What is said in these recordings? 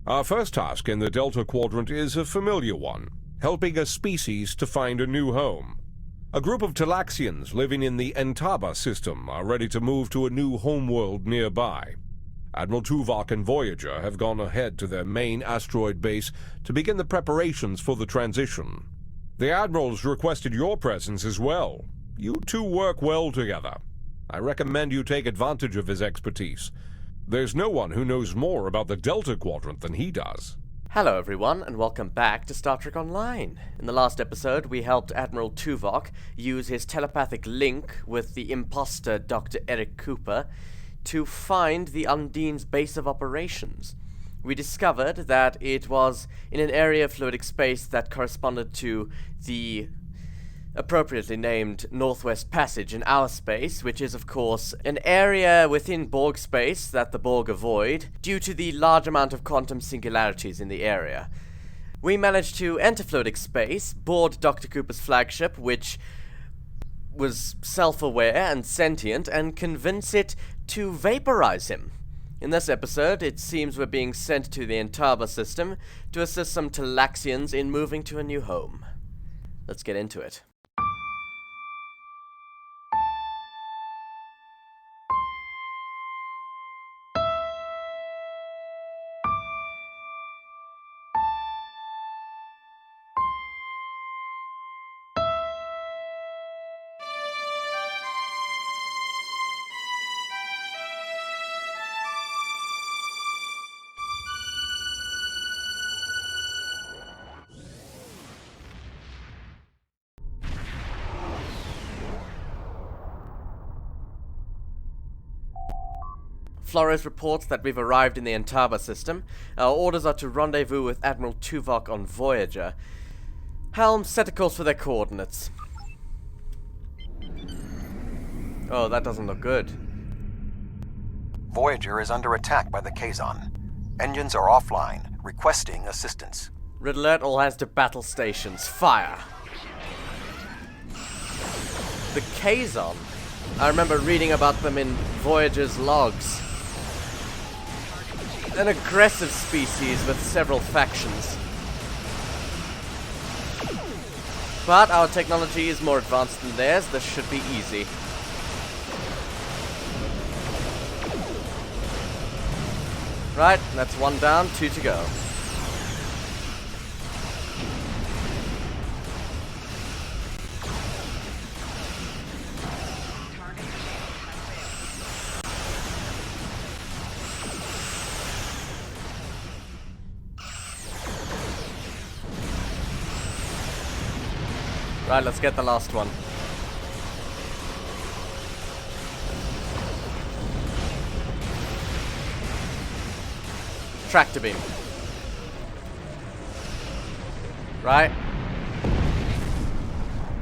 Our first task in the Delta Quadrant is a familiar one, helping a species to find a new home. A group of talaxians living in the Entaba system are ready to move to a new homeworld nearby. Admiral Tuvok and Voyager have gone ahead to their main asteroid base to begin the preparations for the transition. The Admiral's requested your presence as well. You two work well together. I recommend you take advantage of his expertise. There's no one who knows more about the Delta Quadrant than he does. Hello everyone, and welcome back to Star Trek Online. In the last episode, we helped Admiral Tuvok use his telepathic link with the imposter Dr. Eric Cooper to find the Undine's base of operations. We discovered that it was in an area of fluidic space that corresponded to the appropriately named Northwest Passage in our space, which is of course an area within Borg space that the Borg avoid due to the large amount of quantum singularities in the area. We managed to enter fluidic space, board Dr. Cooper's flagship, which was self-aware and sentient, and convince it to vaporize him. In this episode, it seems we're being sent to the Entaba system to assist some talaxians in moving to a new home. Let's get into it. Flores reports that we've arrived in the Entaba system. Our orders are to rendezvous with Admiral Tuvok on Voyager. Helm, set a course for their coordinates. Oh, that doesn't look good. Voyager is under attack by the Kazon. Engines are offline, requesting assistance. Red alert, all hands to battle stations. Fire! The Kazon. I remember reading about them in Voyager's logs. An aggressive species with several factions. But our technology is more advanced than theirs. This should be easy. Right, that's one down, two to go. Right, let's get the last one. Tractor beam. Right.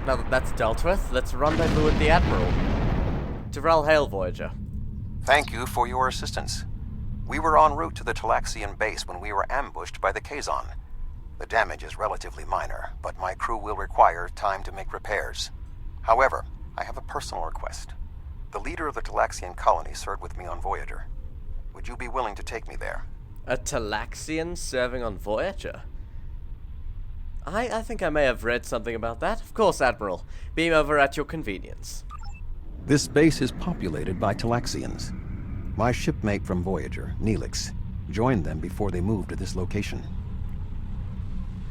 Now that that's dealt with, let's rendezvous with the Admiral. Tyrell, hail, Voyager. Thank you for your assistance. We were en route to the Talaxian base when we were ambushed by the Kazon. The damage is relatively minor, but my crew will require time to make repairs. However, I have a personal request. The leader of the Talaxian colony served with me on Voyager. Would you be willing to take me there? A Talaxian serving on Voyager? I think I may have read something about that. Of course, Admiral. Beam over at your convenience. This base is populated by Talaxians. My shipmate from Voyager, Neelix, joined them before they moved to this location.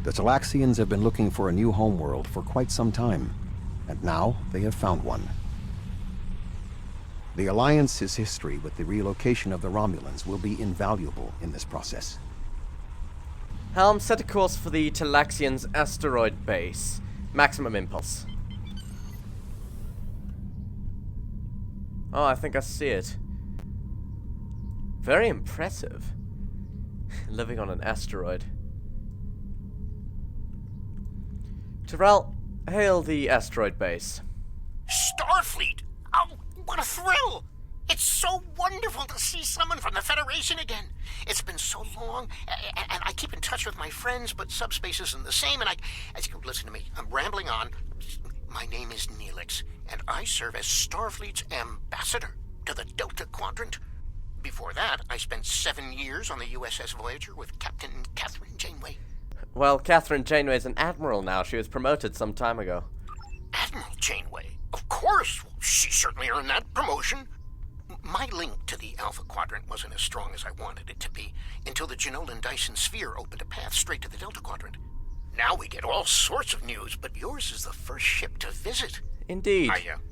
The Talaxians have been looking for a new homeworld for quite some time, and now they have found one. The Alliance's history with the relocation of the Romulans will be invaluable in this process. Helm, set a course for the Talaxians' asteroid base. Maximum impulse. Oh, I think I see it. Very impressive. Living on an asteroid. Tyrell, hail the asteroid base. Starfleet! Oh, what a thrill! It's so wonderful to see someone from the Federation again. It's been so long, and I keep in touch with my friends, but subspace isn't the same, and listen to me, I'm rambling on. My name is Neelix, and I serve as Starfleet's ambassador to the Delta Quadrant. Before that, I spent 7 years on the USS Voyager with Captain Catherine Janeway. Well, Catherine Janeway's an admiral now. She was promoted some time ago. Admiral Janeway? Of course! She certainly earned that promotion. My link to the Alpha Quadrant wasn't as strong as I wanted it to be until the Janolan-Dyson sphere opened a path straight to the Delta Quadrant. Now we get all sorts of news, but yours is the first ship to visit. Indeed.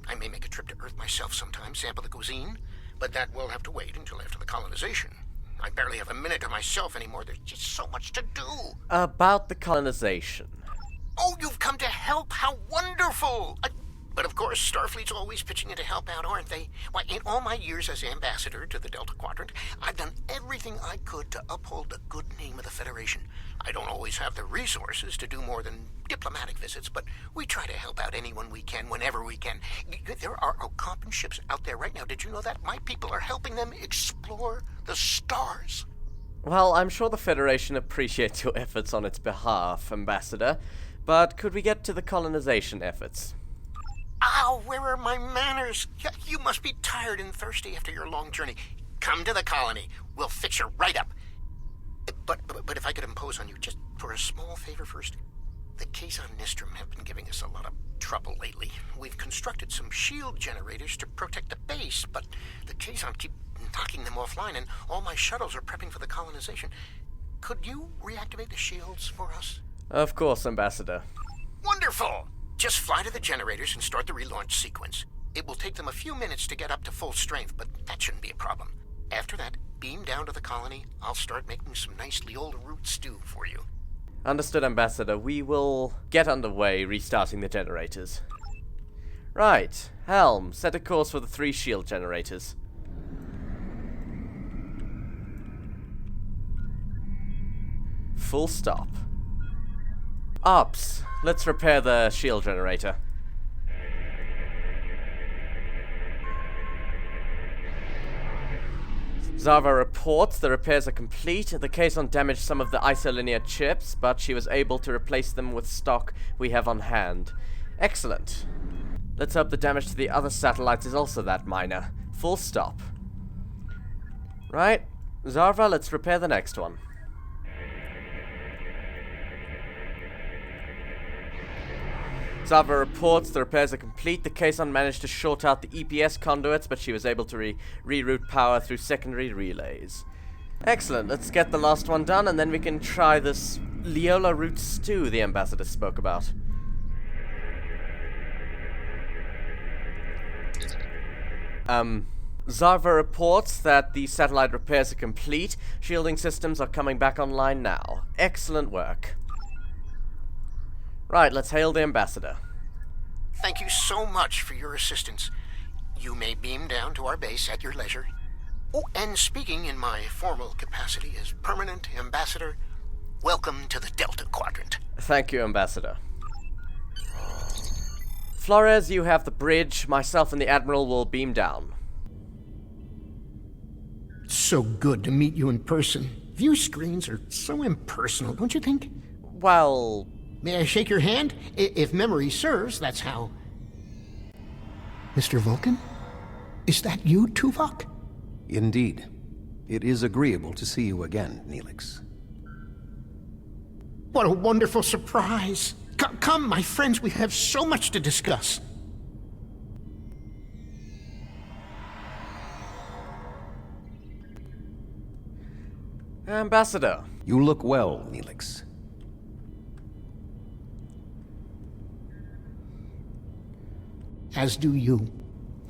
I may make a trip to Earth myself sometime, sample the cuisine, but that will have to wait until after the colonization. I barely have a minute to myself anymore. There's just so much to do. About the colonization. Oh, you've come to help. How wonderful! But of course, Starfleet's always pitching in to help out, aren't they? Why, in all my years as ambassador to the Delta Quadrant, I've done everything I could to uphold the good name of the Federation. I don't always have the resources to do more than diplomatic visits, but we try to help out anyone we can, whenever we can. There are Alcompan ships out there right now. Did you know that? My people are helping them explore the stars. Well, I'm sure the Federation appreciates your efforts on its behalf, Ambassador, but could we get to the colonization efforts? Ow, where are my manners? You must be tired and thirsty after your long journey. Come to the colony. We'll fix you right up. But if I could impose on you just for a small favor first. The Kazon Nistrum have been giving us a lot of trouble lately. We've constructed some shield generators to protect the base, but the Kazon keep knocking them offline, and all my shuttles are prepping for the colonization. Could you reactivate the shields for us? Of course, Ambassador. Wonderful! Just fly to the generators and start the relaunch sequence. It will take them a few minutes to get up to full strength, but that shouldn't be a problem. After that, beam down to the colony. I'll start making some nice Leola root stew for you. Understood, Ambassador. We will get underway restarting the generators. Right. Helm, set a course for the 3 shield generators. Full stop. Ops, let's repair the shield generator. Zava reports the repairs are complete. The Kazon damaged some of the isolinear chips, but she was able to replace them with stock we have on hand. Excellent. Let's hope the damage to the other satellites is also that minor. Full stop. Right. Zarva, let's repair the next one. Zava reports the repairs are complete. The Kazon managed to short out the EPS conduits, but she was able to reroute power through secondary relays. Excellent. Let's get the last one done, and then we can try this Leola root stew the Ambassador spoke about. Zarva reports that the satellite repairs are complete. Shielding systems are coming back online now. Excellent work. Right, let's hail the Ambassador. Thank you so much for your assistance. You may beam down to our base at your leisure. Oh, and speaking in my formal capacity as permanent ambassador, welcome to the Delta Quadrant. Thank you, Ambassador. Flores, you have the bridge. Myself and the Admiral will beam down. So good to meet you in person. View screens are so impersonal, don't you think? Well... May I shake your hand? If memory serves, that's how... Mr. Vulcan? Is that you, Tuvok? Indeed. It is agreeable to see you again, Neelix. What a wonderful surprise! Come, my friends, we have so much to discuss. Ambassador. You look well, Neelix. As do you.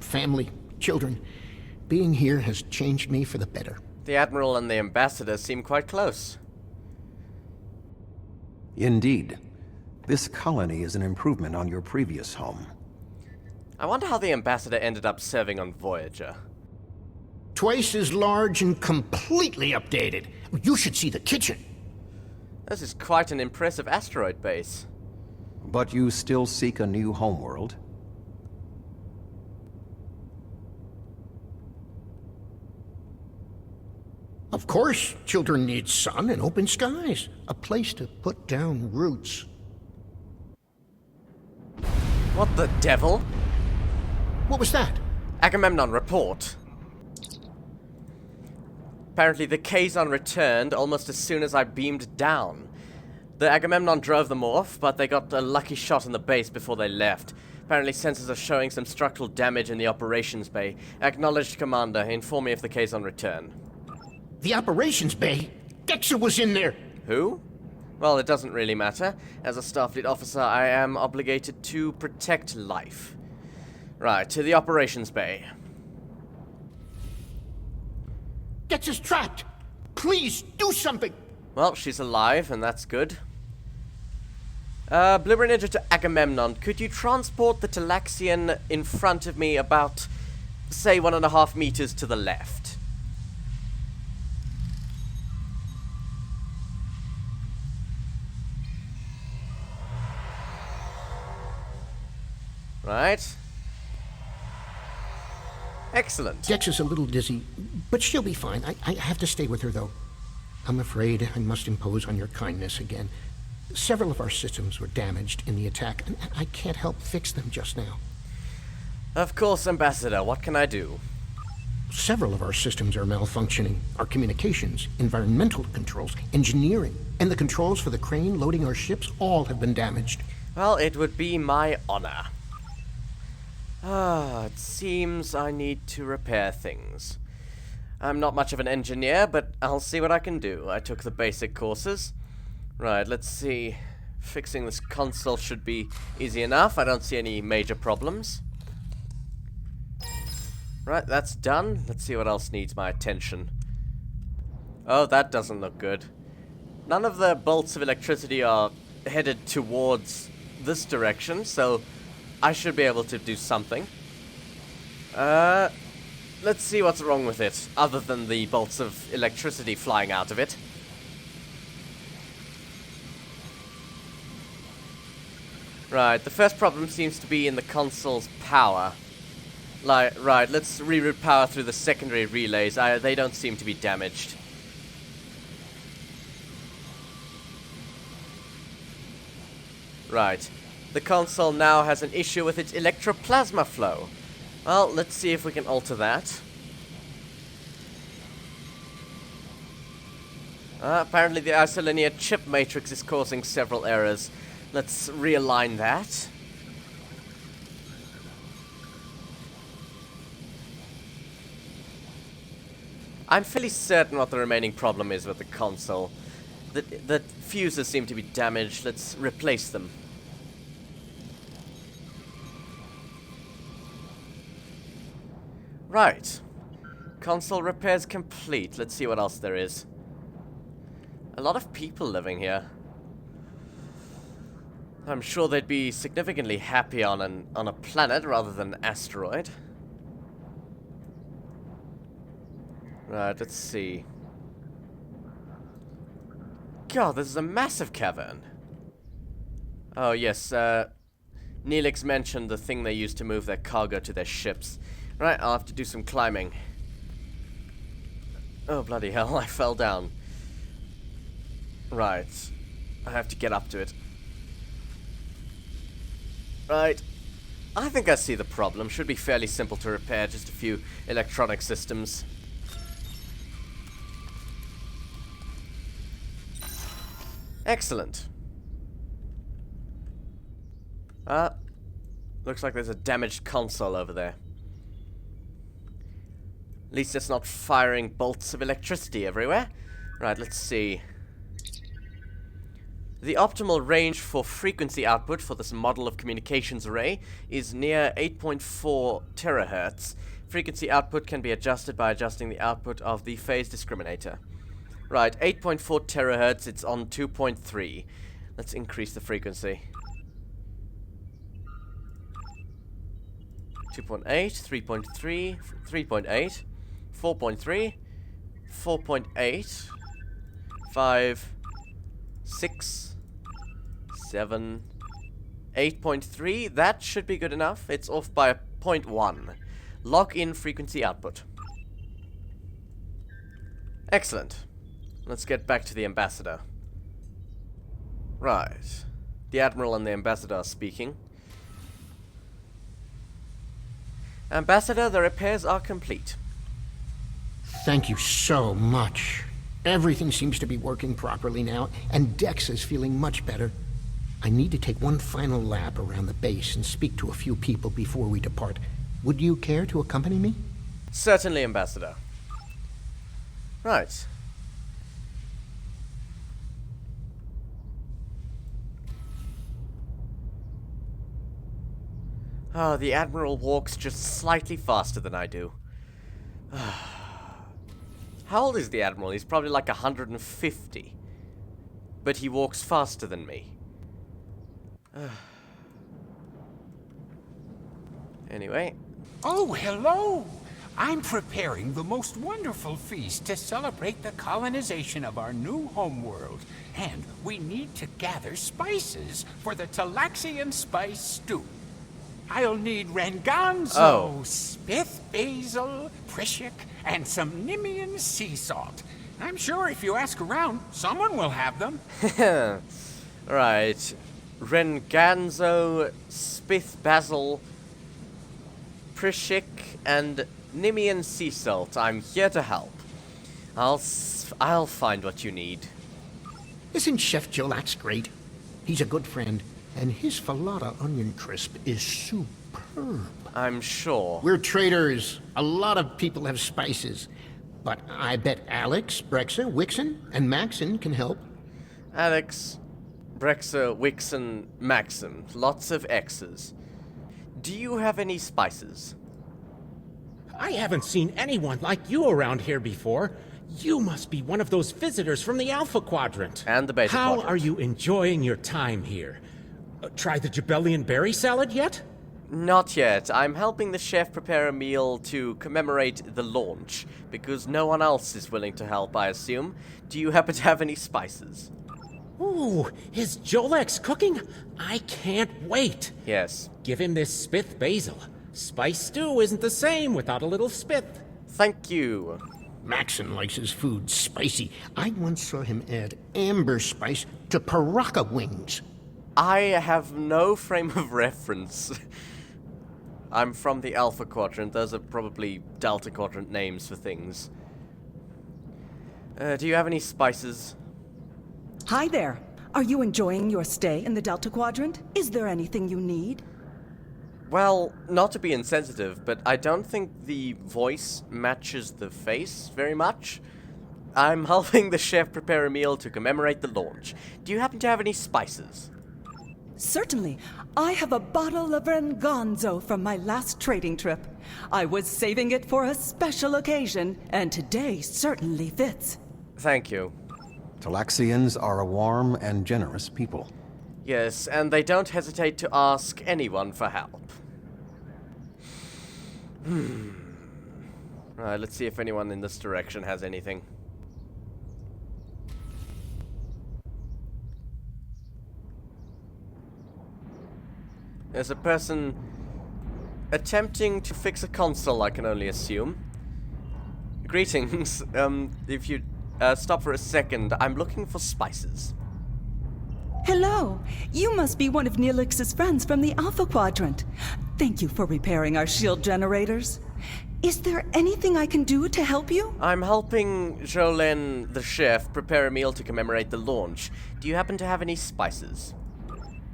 Family, children. Being here has changed me for the better. The Admiral and the Ambassador seem quite close. Indeed. This colony is an improvement on your previous home. I wonder how the Ambassador ended up serving on Voyager. Twice as large and completely updated. You should see the kitchen. This is quite an impressive asteroid base. But you still seek a new homeworld? Of course, children need sun and open skies. A place to put down roots. What the devil? What was that? Agamemnon, report. Apparently the Kazon returned almost as soon as I beamed down. The Agamemnon drove them off, but they got a lucky shot in the base before they left. Apparently sensors are showing some structural damage in the operations bay. Acknowledged, Commander. Inform me if the Kazon return. The operations bay? Dexter was in there! Who? Well, it doesn't really matter. As a Starfleet officer, I am obligated to protect life. Right, to the operations bay. Dexter's trapped! Please, do something! Well, she's alive, and that's good. Blibber Ninja to Agamemnon. Could you transport the Talaxian in front of me about, say, 1.5 meters to the left? Right. Excellent. Dexter's a little dizzy, but she'll be fine. I have to stay with her, though. I'm afraid I must impose on your kindness again. Several of our systems were damaged in the attack, and I can't help fix them just now. Of course, Ambassador. What can I do? Several of our systems are malfunctioning. Our communications, environmental controls, engineering, and the controls for the crane loading our ships all have been damaged. Well, it would be my honor. It seems I need to repair things. I'm not much of an engineer, but I'll see what I can do. I took the basic courses. Right, let's see. Fixing this console should be easy enough. I don't see any major problems. Right, that's done. Let's see what else needs my attention. Oh, that doesn't look good. None of the bolts of electricity are headed towards this direction, so I should be able to do something. Let's see what's wrong with it, other than the bolts of electricity flying out of it. Right, the first problem seems to be in the console's power. Right, let's reroute power through the secondary relays. They don't seem to be damaged. Right. The console now has an issue with its electroplasma flow. Well, let's see if we can alter that. Apparently the isolinear chip matrix is causing several errors. Let's realign that. I'm fairly certain what the remaining problem is with the console. The fuses seem to be damaged. Let's replace them. Right. Console repairs complete. Let's see what else there is. A lot of people living here. I'm sure they'd be significantly happy on a planet rather than an asteroid. Right, let's see. God, this is a massive cavern. Oh, yes, Neelix mentioned the thing they used to move their cargo to their ships. Right, I'll have to do some climbing. Oh, bloody hell, I fell down. Right. I have to get up to it. Right. I think I see the problem. Should be fairly simple to repair, just a few electronic systems. Excellent. Looks like there's a damaged console over there. At least it's not firing bolts of electricity everywhere. Right, let's see. The optimal range for frequency output for this model of communications array is near 8.4 terahertz. Frequency output can be adjusted by adjusting the output of the phase discriminator. Right, 8.4 terahertz, it's on 2.3. Let's increase the frequency. 2.8, 3.3, 3.8, 4.3, 4.8, 5, 6, 7, 8.3. That should be good enough. It's off by 0.1. Lock in frequency output. Excellent. Let's get back to the Ambassador. Right. The Admiral and the Ambassador are speaking. Ambassador, the repairs are complete. Thank you so much. Everything seems to be working properly now, and Dex is feeling much better. I need to take one final lap around the base and speak to a few people before we depart. Would you care to accompany me? Certainly, Ambassador. Right. Oh, the Admiral walks just slightly faster than I do. How old is the Admiral? He's probably like 150. But he walks faster than me. Anyway. Oh, hello! I'm preparing the most wonderful feast to celebrate the colonization of our new homeworld. And we need to gather spices for the talaxian spice stew. I'll need renganzo, spith basil, prishik, and some Nimian sea salt. I'm sure if you ask around, someone will have them. Right. Renganzo, spith basil, prishik, and Nimian sea salt. I'm here to help. I'll find what you need. Isn't Chef Jolax great? He's a good friend, and his falata onion crisp is superb. I'm sure. We're traders. A lot of people have spices. But I bet Alex, Brexa, Wixon, and Maxon can help. Alex, Brexa, Wixon, Maxim. Lots of X's. Do you have any spices? I haven't seen anyone like you around here before. You must be one of those visitors from the Alpha Quadrant. And the Beta How Quadrant. are you enjoying your time here? Try the Jabellian berry salad yet? Not yet. I'm helping the chef prepare a meal to commemorate the launch, because no one else is willing to help, I assume. Do you happen to have any spices? Ooh, is Jolex cooking? I can't wait. Yes. Give him this spith basil. Spice stew isn't the same without a little spith. Thank you. Maxon likes his food spicy. I once saw him add amber spice to paraca wings. I have no frame of reference. I'm from the Alpha Quadrant. Those are probably Delta Quadrant names for things. Do you have any spices? Hi there. Are you enjoying your stay in the Delta Quadrant? Is there anything you need? Well, not to be insensitive, but I don't think the voice matches the face very much. I'm helping the chef prepare a meal to commemorate the launch. Do you happen to have any spices? Certainly. I have a bottle of Renganzo from my last trading trip. I was saving it for a special occasion, and today certainly fits. Thank you. Talaxians are a warm and generous people. Yes, and they don't hesitate to ask anyone for help. Alright, let's see if anyone in this direction has anything. There's a person attempting to fix a console, I can only assume. Greetings. If you stop for a second, I'm looking for spices. Hello. You must be one of Neelix's friends from the Alpha Quadrant. Thank you for repairing our shield generators. Is there anything I can do to help you? I'm helping Jolene, the chef, prepare a meal to commemorate the launch. Do you happen to have any spices?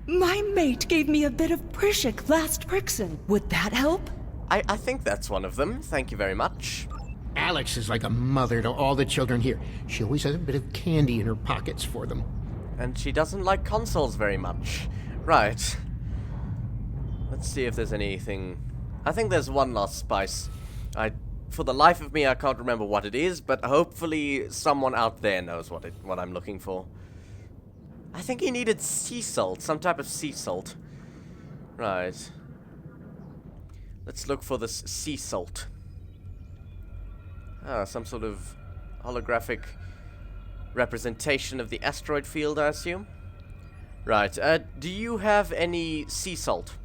My mate gave me a bit of Prishik last Brixen. Would that help? I think that's one of them. Thank you very much. Alex is like a mother to all the children here. She always has a bit of candy in her pockets for them. And she doesn't like consoles very much. Right. Let's see if there's anything. I think there's one last spice. For the life of me, I can't remember what it is, but hopefully someone out there knows what I'm looking for. I think he needed sea salt, some type of sea salt. Right. Let's look for this sea salt. Ah, some sort of holographic representation of the asteroid field, I assume. Right, do you have any sea salt?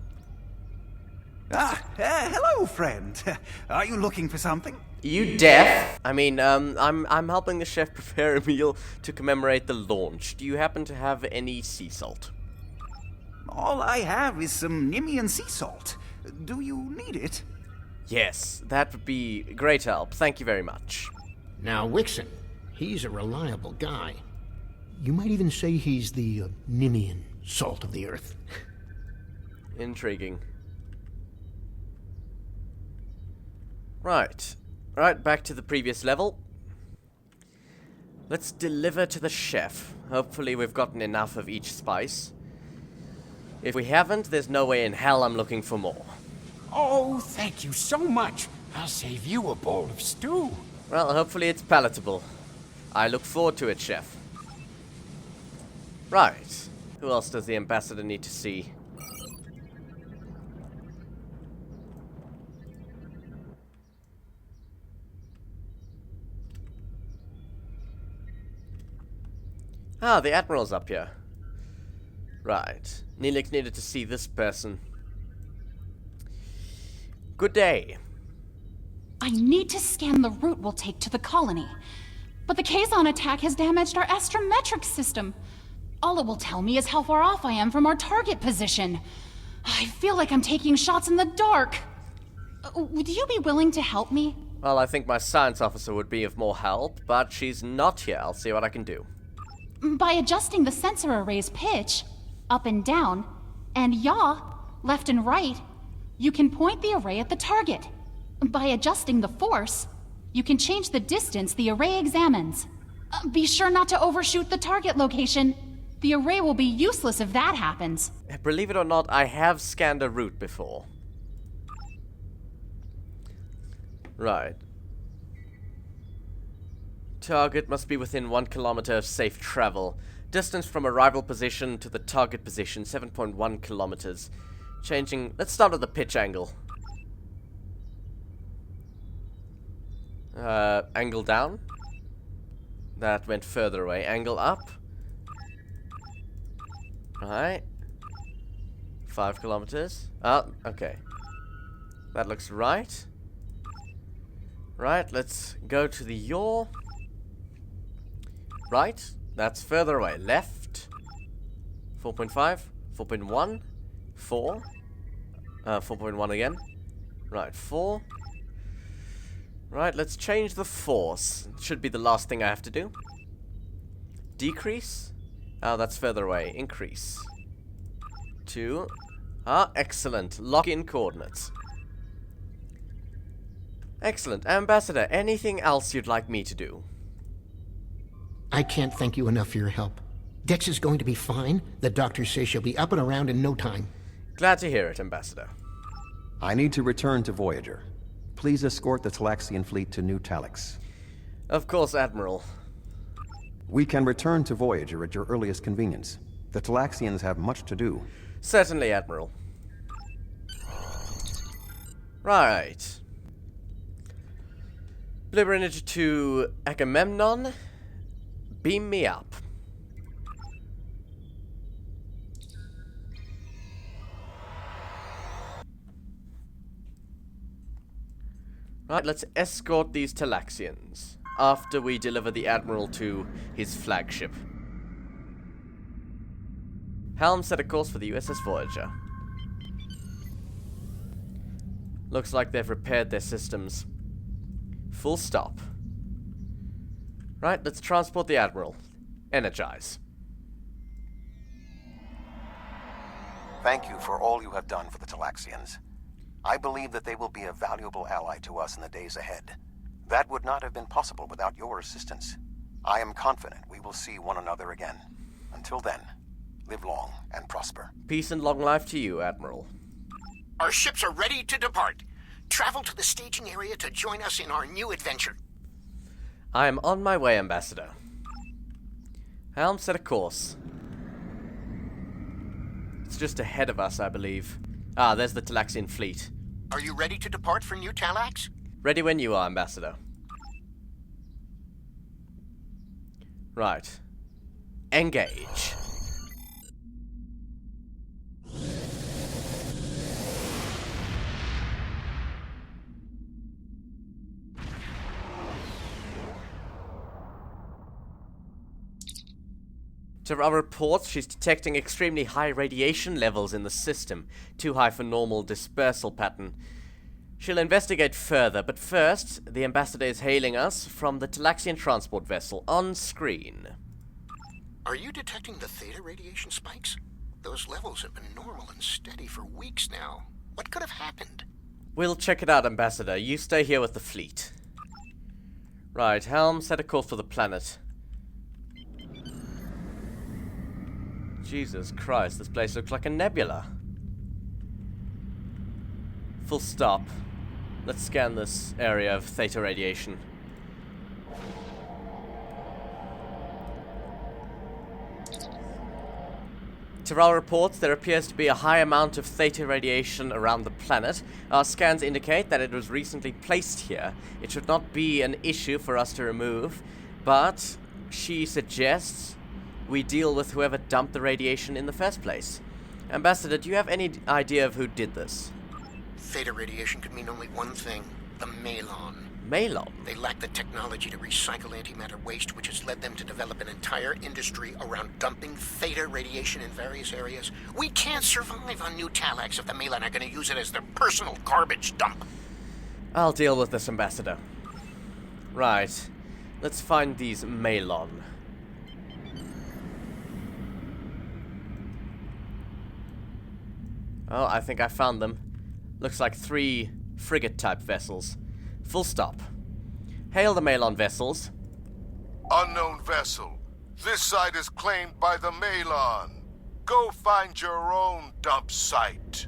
Hello, friend. Are you looking for something? You deaf? I mean, I'm helping the chef prepare a meal to commemorate the launch. Do you happen to have any sea salt? All I have is some Nimian sea salt. Do you need it? Yes, that would be great help. Thank you very much. Now, Wixon, he's a reliable guy. You might even say he's the Nimian salt of the earth. Intriguing. Right. Right, back to the previous level. Let's deliver to the chef. Hopefully we've gotten enough of each spice. If we haven't, there's no way in hell I'm looking for more. Oh, thank you so much. I'll save you a bowl of stew. Well, hopefully it's palatable. I look forward to it, chef. Right. Who else does the ambassador need to see? Ah, the admiral's up here. Right. Neelix needed to see this person. Good day. I need to scan the route we'll take to the colony. But the Kazon attack has damaged our astrometric system. All it will tell me is how far off I am from our target position. I feel like I'm taking shots in the dark. Would you be willing to help me? Well, I think my science officer would be of more help, but she's not here. I'll see what I can do. By adjusting the sensor array's pitch, up and down, and yaw, left and right, you can point the array at the target. By adjusting the force, you can change the distance the array examines. Be sure not to overshoot the target location. The array will be useless if that happens. Believe it or not, I have scanned a route before. Right. Target must be within 1 kilometer of safe travel. Distance from arrival position to the target position, 7.1 kilometers. Changing... Let's start at the pitch angle. Angle down. That went further away. Angle up. Alright. 5 kilometers. Ah, okay. That looks right. Right, let's go to the yaw. Right, that's further away. Left. 4.5. 4.1. 4. 4.1 again. Right, 4. Right, let's change the force. It should be the last thing I have to do. Decrease. Oh, that's further away. Increase. 2. Ah, excellent. Lock in coordinates. Excellent. Ambassador, anything else you'd like me to do? I can't thank you enough for your help. Dex is going to be fine. The doctors say she'll be up and around in no time. Glad to hear it, Ambassador. I need to return to Voyager. Please escort the Talaxian fleet to New Talax. Of course, Admiral. We can return to Voyager at your earliest convenience. The Talaxians have much to do. Certainly, Admiral. Right. Liberated to Agamemnon. Beam me up. Right, let's escort these Talaxians after we deliver the Admiral to his flagship. Helm set a course for the USS Voyager. Looks like they've repaired their systems. Full stop. Right, let's transport the Admiral. Energize. Thank you for all you have done for the Talaxians. I believe that they will be a valuable ally to us in the days ahead. That would not have been possible without your assistance. I am confident we will see one another again. Until then, live long and prosper. Peace and long life to you, Admiral. Our ships are ready to depart. Travel to the staging area to join us in our new adventure. I am on my way, Ambassador. Helm set a course. It's just ahead of us, I believe. Ah, there's the Talaxian fleet. Are you ready to depart for New Talax? Ready when you are, Ambassador. Right. Engage. To our reports, she's detecting extremely high radiation levels in the system. Too high for normal dispersal pattern. She'll investigate further, but first, the ambassador is hailing us from the Talaxian transport vessel on screen. Are you detecting the theta radiation spikes? Those levels have been normal and steady for weeks now. What could have happened? We'll check it out, Ambassador. You stay here with the fleet. Right, helm, set a course for the planet. Jesus Christ, this place looks like a nebula. Full stop. Let's scan this area of theta radiation. Tyrell reports there appears to be a high amount of theta radiation around the planet. Our scans indicate that it was recently placed here. It should not be an issue for us to remove, but she suggests we deal with whoever dumped the radiation in the first place. Ambassador, do you have any idea of who did this? Theta radiation could mean only one thing: the Malon. Malon? They lack the technology to recycle antimatter waste, which has led them to develop an entire industry around dumping theta radiation in various areas. We can't survive on New Talax if the Malon are going to use it as their personal garbage dump. I'll deal with this, Ambassador. Right. Let's find these Malon. Oh, I think I found them. Looks like 3 frigate-type vessels. Full stop. Hail the Malon vessels. Unknown vessel. This site is claimed by the Malon. Go find your own dump site.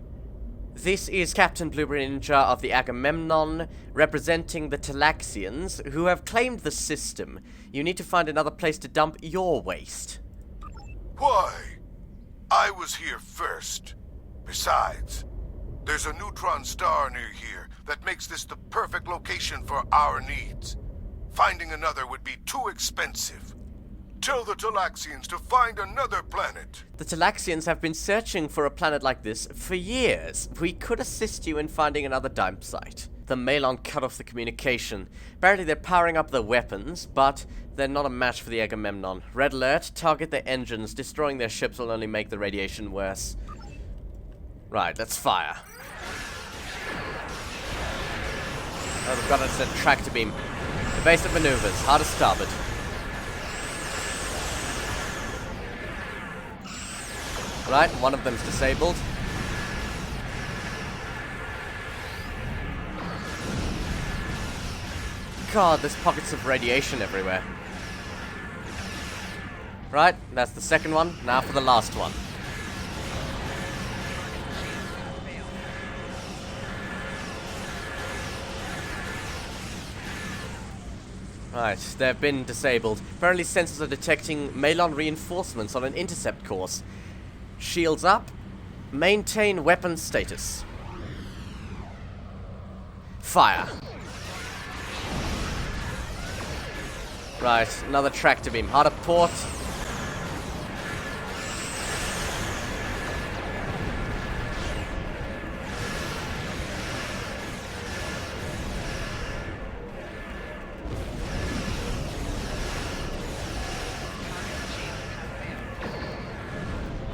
This is Captain Blue Ninja of the Agamemnon, representing the Talaxians, who have claimed the system. You need to find another place to dump your waste. Why? I was here first. Besides, there's a neutron star near here that makes this the perfect location for our needs. Finding another would be too expensive. Tell the Talaxians to find another planet. The Talaxians have been searching for a planet like this for years. We could assist you in finding another dump site. The Malon cut off the communication. Apparently they're powering up their weapons, but they're not a match for the Agamemnon. Red alert, target their engines. Destroying their ships will only make the radiation worse. Right, let's fire. Oh, they've got us a tractor beam. Evasive maneuvers, hard to starboard. Right, one of them's disabled. God, there's pockets of radiation everywhere. Right, that's the second one. Now for the last one. Right, they've been disabled. Apparently sensors are detecting Malon reinforcements on an intercept course. Shields up. Maintain weapon status. Fire. Right, another tractor beam. Hard at port.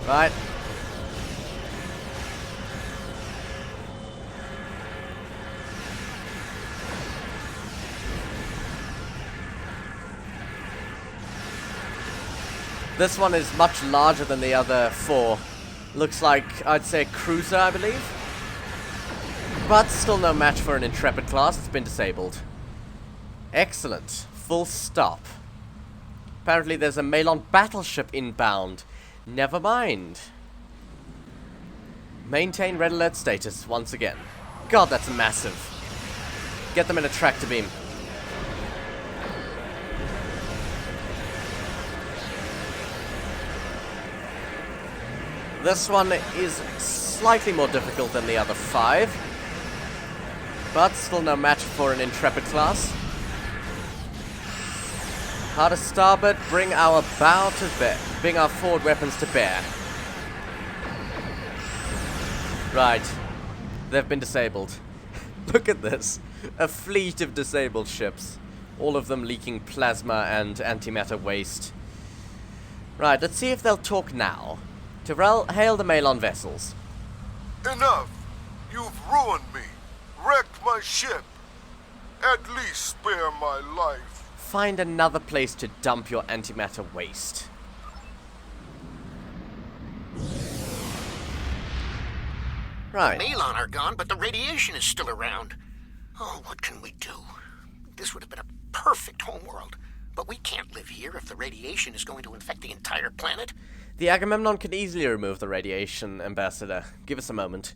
Right. This one is much larger than the other 4. Looks like, I'd say, a cruiser, I believe. But still no match for an Intrepid class. It's been disabled. Excellent. Full stop. Apparently there's a Malon battleship inbound. Never mind. Maintain red alert status once again. God, that's massive. Get them in a tractor beam. This one is slightly more difficult than the other 5. But still no match for an Intrepid class. Hard to starboard, bring our bow to bear. Bring our forward weapons to bear. Right. They've been disabled. Look at this. A fleet of disabled ships. All of them leaking plasma and antimatter waste. Right, let's see if they'll talk now. Tyrell, hail the Malon vessels. Enough! You've ruined me. wrecked my ship. At least spare my life. Find another place to dump your antimatter waste. Right. Malon are gone, but the radiation is still around. Oh, what can we do? This would have been a perfect homeworld. But we can't live here if the radiation is going to infect the entire planet. The Agamemnon can easily remove the radiation, Ambassador. Give us a moment.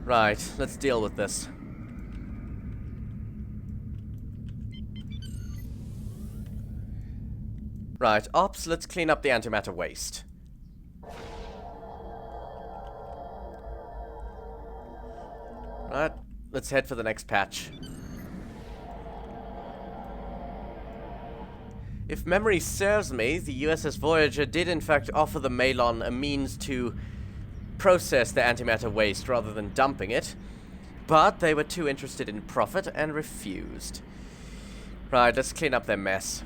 Right, let's deal with this. Right, Ops, let's clean up the antimatter waste. Right, let's head for the next patch. If memory serves me, the USS Voyager did in fact offer the Malon a means to process the antimatter waste rather than dumping it, but they were too interested in profit and refused. Right, let's clean up their mess.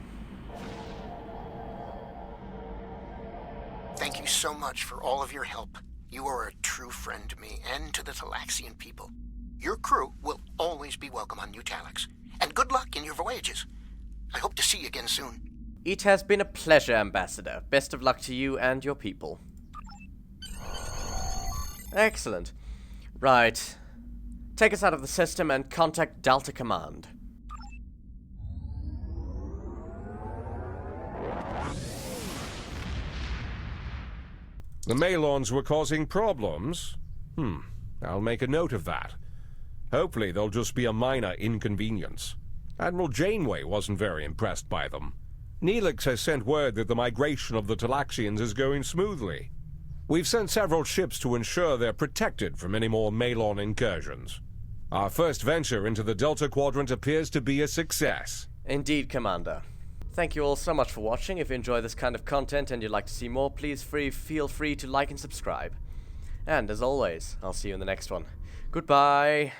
Thank you so much for all of your help. You are a true friend to me and to the Talaxian people. Your crew will always be welcome on New Talax. And good luck in your voyages. I hope to see you again soon. It has been a pleasure, Ambassador. Best of luck to you and your people. Excellent. Right. Take us out of the system and contact Delta Command. The Malons were causing problems? I'll make a note of that. Hopefully they'll just be a minor inconvenience. Admiral Janeway wasn't very impressed by them. Neelix has sent word that the migration of the Talaxians is going smoothly. We've sent several ships to ensure they're protected from any more Malon incursions. Our first venture into the Delta Quadrant appears to be a success. Indeed, Commander. Thank you all so much for watching. If you enjoy this kind of content and you'd like to see more, please feel free to like and subscribe. And as always, I'll see you in the next one. Goodbye!